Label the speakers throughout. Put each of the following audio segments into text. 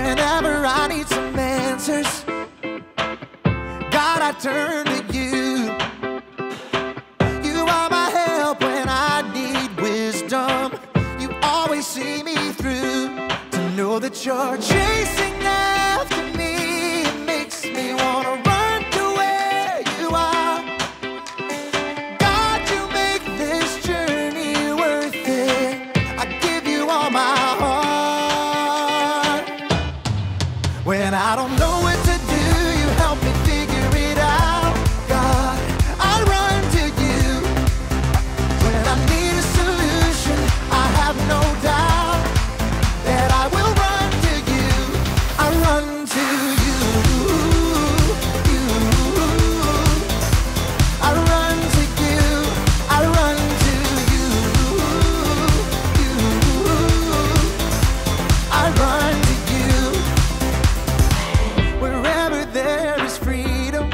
Speaker 1: Whenever I need some answers, God, I turn to you. You are my help when I need wisdom. You always see me through. To know that you're chasing after me, it makes me wanna run to where you are. God, you make this journey worth it. I give you all my heart. When I don't know what to do, you help me figure it out. God, I run to you. When I need a solution, I have no doubt that I will run to you. I run to you. I run to you. I run to you. I run to you. Wherever there is freedom,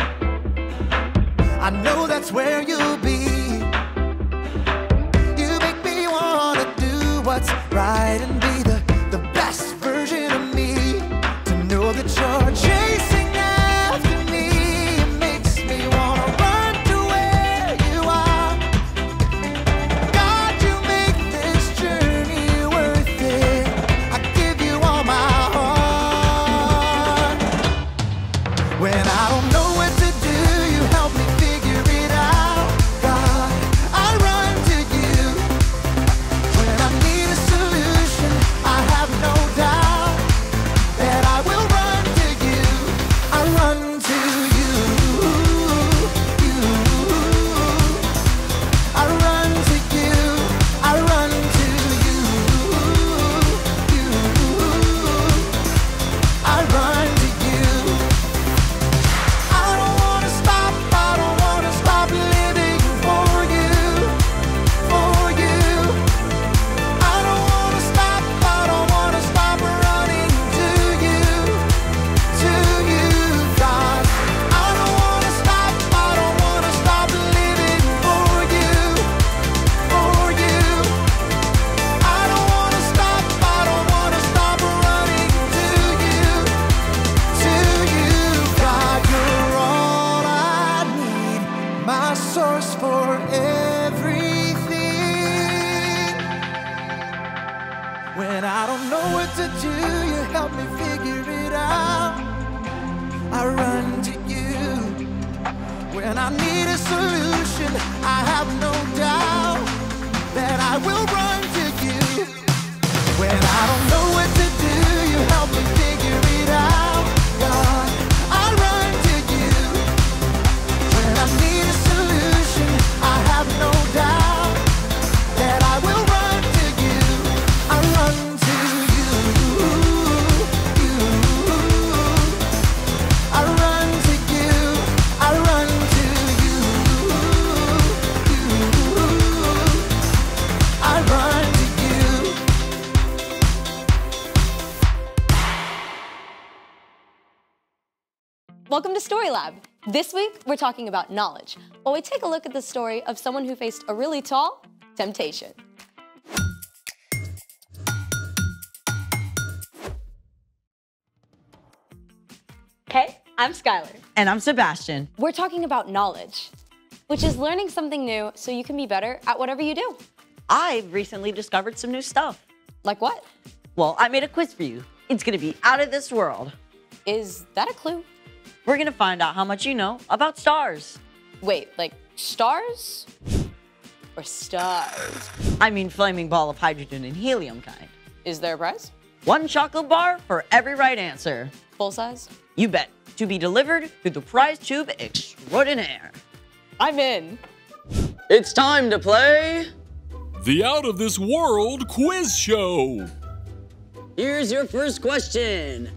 Speaker 1: I know that's where you'll be. You make me wanna do what's right and be the best version of me. To know that you're chasing after me, it makes me wanna run to where you are. God, you make this journey worth it. I give you all my heart. When I don't know what to do, you help me figure it out. God, I run to you. When I need a solution, I have no doubt that I will run to you. I run to you. I run to you. I run to you. I run to you. I don't wanna stop. I don't wanna stop living for you. For you. I don't wanna stop. I don't wanna stop running to you. To you, God. I don't wanna stop. I don't wanna stop living for you. For you. I don't wanna stop. I don't wanna stop running to you. To you, God. You're all I need. My source for everything. When I don't know what to do, you help me figure it out. I run to you. When I need a solution, I have no doubt that I will run to you. When I don't know what to do, you help me figure it out. God, I run to you. When I need a solution, I have no doubt that I will run to you. I run to you. I run to you. I run to you. I run to you.
Speaker 2: Welcome to Story Lab. This week, we're talking about knowledge, while we take a look at the story of someone who faced a really tall temptation. Hey, I'm Skylar.
Speaker 3: And I'm Sebastian.
Speaker 2: We're talking about knowledge, which is learning something new so you can be better at whatever you do.
Speaker 3: I've recently discovered some new stuff.
Speaker 2: Like what?
Speaker 3: Well, I made a quiz for you. It's gonna be out of this world.
Speaker 2: Is that a clue?
Speaker 3: We're gonna find out how much you know about stars.
Speaker 2: Wait, like stars? Or stars?
Speaker 3: I mean flaming ball of hydrogen and helium kind.
Speaker 2: Is there a prize?
Speaker 3: 1 chocolate bar for every right answer.
Speaker 2: Full size?
Speaker 3: You bet. To be delivered through the prize tube extraordinaire.
Speaker 2: I'm in.
Speaker 4: It's time to play
Speaker 5: The Out of This World Quiz Show.
Speaker 4: Here's your first question.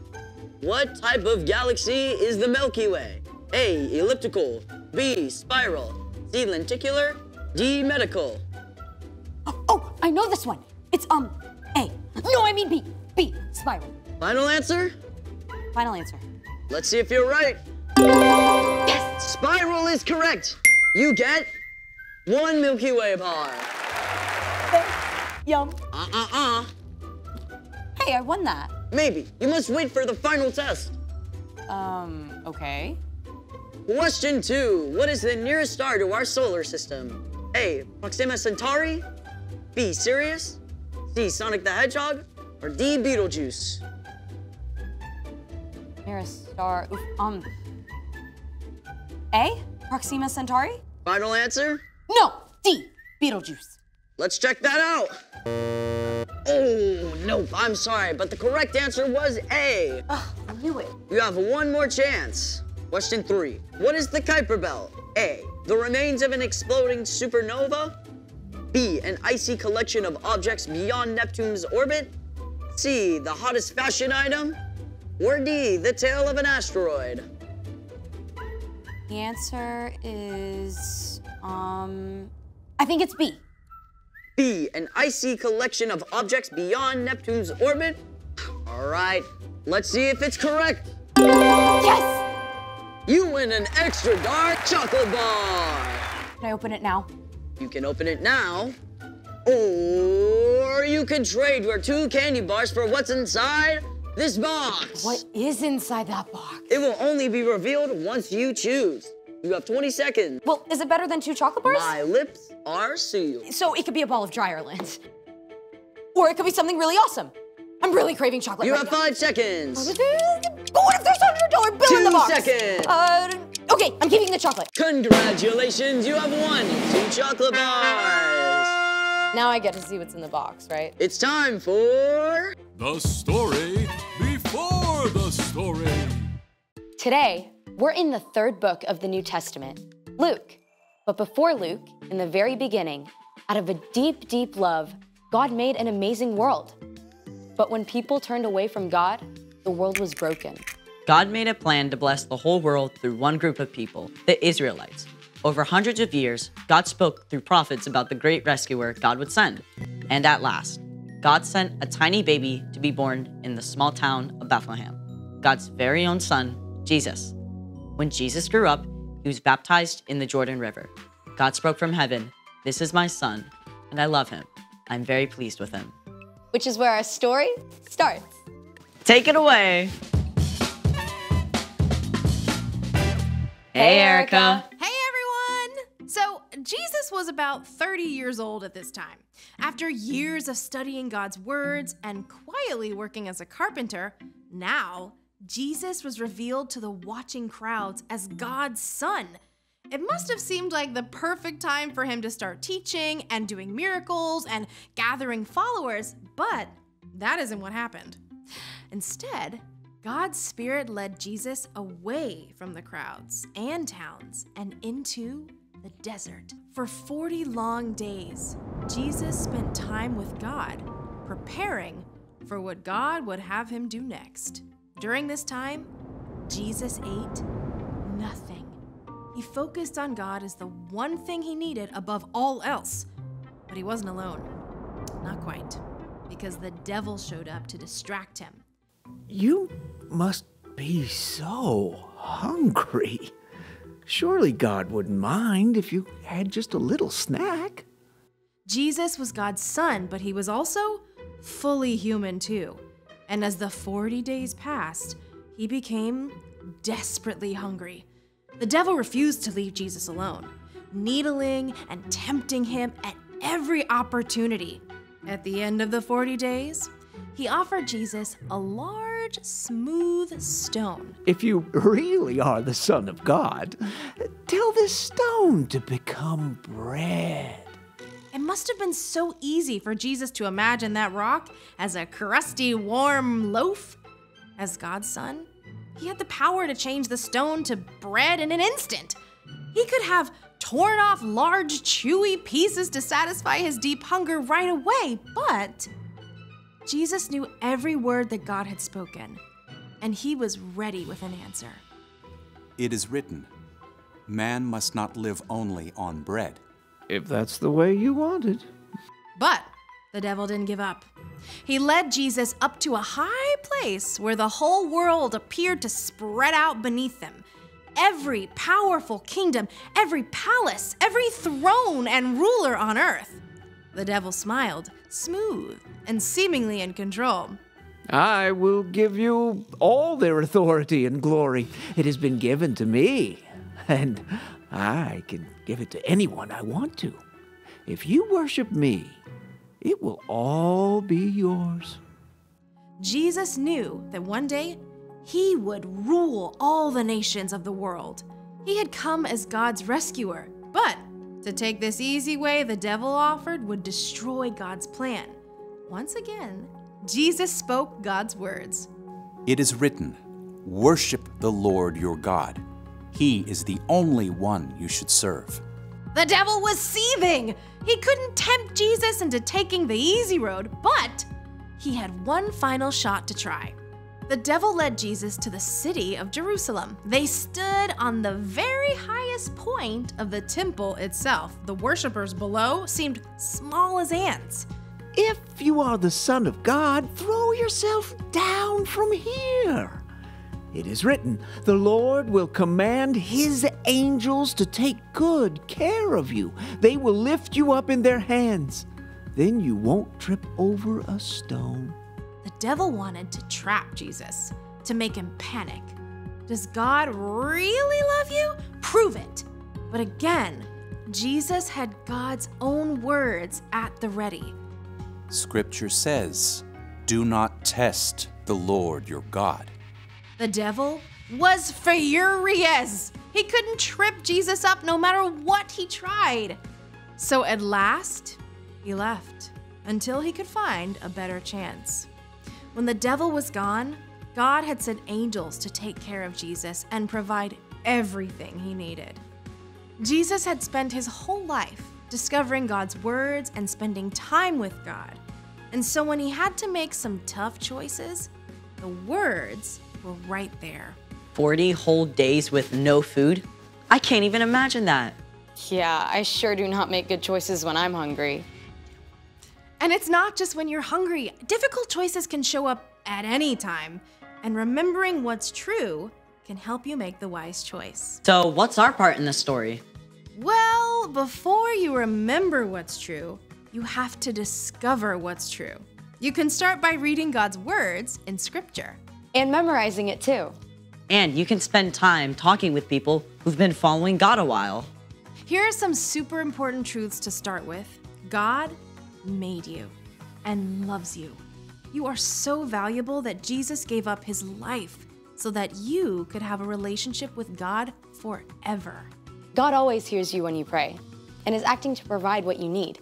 Speaker 4: What type of galaxy is the Milky Way? A, elliptical, B, spiral, C, lenticular, D, medical.
Speaker 6: Oh, I know this one. It's A. No, I mean B. B, spiral.
Speaker 4: Final answer?
Speaker 6: Final answer.
Speaker 4: Let's see if you're right.
Speaker 6: Yes!
Speaker 4: Spiral is correct. You get 1 Milky Way bar.
Speaker 6: Yum.
Speaker 4: Uh-uh-uh.
Speaker 6: Hey, I won that.
Speaker 4: Maybe. You must wait for the final test.
Speaker 6: Okay.
Speaker 4: Question 2. What is the nearest star to our solar system? A. Proxima Centauri. B. Sirius. C. Sonic the Hedgehog. Or D. Betelgeuse.
Speaker 6: Nearest star. Oof, A? Proxima Centauri?
Speaker 4: Final answer?
Speaker 6: No! D. Beetlejuice.
Speaker 4: Let's check that out. Oh, nope, I'm sorry, but the correct answer was A.
Speaker 6: Ugh, I knew it.
Speaker 4: You have one more chance. Question 3. What is the Kuiper Belt? A. The remains of an exploding supernova. B. An icy collection of objects beyond Neptune's orbit. C. The hottest fashion item. Or D. The tail of an asteroid.
Speaker 6: The answer is, I think it's B.
Speaker 4: B. An icy collection of objects beyond Neptune's orbit. All right, let's see if it's correct.
Speaker 6: Yes!
Speaker 4: You win an extra dark chocolate bar.
Speaker 6: Can I open it now?
Speaker 4: You can open it now, or you can trade your 2 candy bars for what's inside this box.
Speaker 6: What is inside that box?
Speaker 4: It will only be revealed once you choose. You have 20 seconds.
Speaker 6: Well, is it better than 2 chocolate bars?
Speaker 4: My lips are sealed.
Speaker 6: So it could be a ball of Dryerland. Or it could be something really awesome. I'm really craving chocolate
Speaker 4: You
Speaker 6: right
Speaker 4: have
Speaker 6: now.
Speaker 4: 5 seconds.
Speaker 6: What if there's $100 bill in the
Speaker 4: 2
Speaker 6: box?
Speaker 4: seconds.
Speaker 6: Okay, I'm keeping the chocolate.
Speaker 4: Congratulations, you have won 2 chocolate bars.
Speaker 2: Now I get to see what's in the box, right?
Speaker 4: It's time for...
Speaker 5: The story before the story.
Speaker 2: Today, we're in the 3rd book of the New Testament, Luke. But before Luke, in the very beginning, out of a deep, deep love, God made an amazing world. But when people turned away from God, the world was broken.
Speaker 3: God made a plan to bless the whole world through one group of people, the Israelites. Over hundreds of years, God spoke through prophets about the great rescuer God would send. And at last, God sent a tiny baby to be born in the small town of Bethlehem, God's very own son, Jesus. When Jesus grew up, he was baptized in the Jordan River. God spoke from heaven, "This is my son, and I love him. I'm very pleased with him."
Speaker 2: Which is where our story starts.
Speaker 3: Take it away. Hey, Erica.
Speaker 7: Hey everyone! So, Jesus was about 30 years old at this time. After years of studying God's words and quietly working as a carpenter, now Jesus was revealed to the watching crowds as God's son. It must have seemed like the perfect time for him to start teaching and doing miracles and gathering followers, but that isn't what happened. Instead, God's Spirit led Jesus away from the crowds and towns and into the desert. For 40 long days, Jesus spent time with God, preparing for what God would have him do next. During this time, Jesus ate nothing. He focused on God as the one thing he needed above all else. But he wasn't alone. Not quite, because the devil showed up to distract him.
Speaker 8: You must be so hungry. Surely God wouldn't mind if you had just a little snack.
Speaker 7: Jesus was God's son, but he was also fully human too. And as the 40 days passed, he became desperately hungry. The devil refused to leave Jesus alone, needling and tempting him at every opportunity. At the end of the 40 days, he offered Jesus a large, smooth stone.
Speaker 8: If you really are the Son of God, tell this stone to become bread.
Speaker 7: It must have been so easy for Jesus to imagine that rock as a crusty, warm loaf. As God's son, he had the power to change the stone to bread in an instant. He could have torn off large, chewy pieces to satisfy his deep hunger right away, but Jesus knew every word that God had spoken, and he was ready with an answer.
Speaker 9: It is written, man must not live only on bread.
Speaker 8: If that's the way you want it.
Speaker 7: But the devil didn't give up. He led Jesus up to a high place where the whole world appeared to spread out beneath them. Every powerful kingdom, every palace, every throne and ruler on earth. The devil smiled, smooth and seemingly in control.
Speaker 8: I will give you all their authority and glory. It has been given to me, and I can give it to anyone I want to. If you worship me, it will all be yours.
Speaker 7: Jesus knew that one day he would rule all the nations of the world. He had come as God's rescuer, but to take this easy way the devil offered would destroy God's plan. Once again, Jesus spoke God's words.
Speaker 9: It is written, "Worship the Lord your God. He is the only one you should serve."
Speaker 7: The devil was seething. He couldn't tempt Jesus into taking the easy road, but he had one final shot to try. The devil led Jesus to the city of Jerusalem. They stood on the very highest point of the temple itself. The worshipers below seemed small as ants.
Speaker 8: If you are the Son of God, throw yourself down from here. It is written, the Lord will command his angels to take good care of you. They will lift you up in their hands. Then you won't trip over a stone.
Speaker 7: The devil wanted to trap Jesus, to make him panic. Does God really love you? Prove it. But again, Jesus had God's own words at the ready.
Speaker 9: Scripture says, "Do not test the Lord your God."
Speaker 7: The devil was furious. He couldn't trip Jesus up no matter what he tried. So at last, he left until he could find a better chance. When the devil was gone, God had sent angels to take care of Jesus and provide everything he needed. Jesus had spent his whole life discovering God's words and spending time with God. And so when he had to make some tough choices, the words were right there.
Speaker 3: 40 whole days with no food? I can't even imagine that.
Speaker 2: Yeah, I sure do not make good choices when I'm hungry.
Speaker 7: And it's not just when you're hungry. Difficult choices can show up at any time. And remembering what's true can help you make the wise choice.
Speaker 3: So what's our part in this story?
Speaker 7: Well, before you remember what's true, you have to discover what's true. You can start by reading God's words in Scripture.
Speaker 2: And memorizing it too.
Speaker 3: And you can spend time talking with people who've been following God a while.
Speaker 7: Here are some super important truths to start with. God made you and loves you. You are so valuable that Jesus gave up his life so that you could have a relationship with God forever.
Speaker 2: God always hears you when you pray and is acting to provide what you need,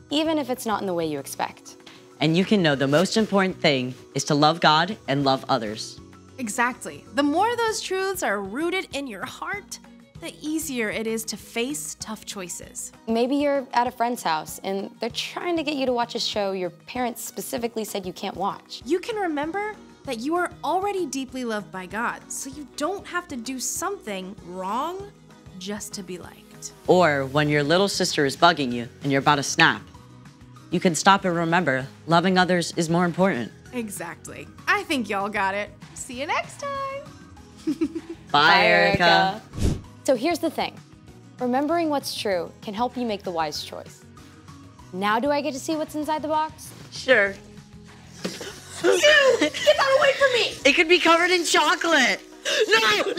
Speaker 2: even if it's not in the way you expect.
Speaker 3: And you can know the most important thing is to love God and love others.
Speaker 7: Exactly. The more those truths are rooted in your heart, the easier it is to face tough choices.
Speaker 2: Maybe you're at a friend's house and they're trying to get you to watch a show your parents specifically said you can't watch.
Speaker 7: You can remember that you are already deeply loved by God, so you don't have to do something wrong just to be liked.
Speaker 3: Or when your little sister is bugging you and you're about to snap, you can stop and remember loving others is more important.
Speaker 7: Exactly. I think y'all got it. See you next time.
Speaker 3: Bye, Erica.
Speaker 2: So here's the thing. Remembering what's true can help you make the wise choice. Now do I get to see what's inside the box?
Speaker 3: Sure.
Speaker 2: Get that away from me!
Speaker 3: It could be covered in chocolate. No!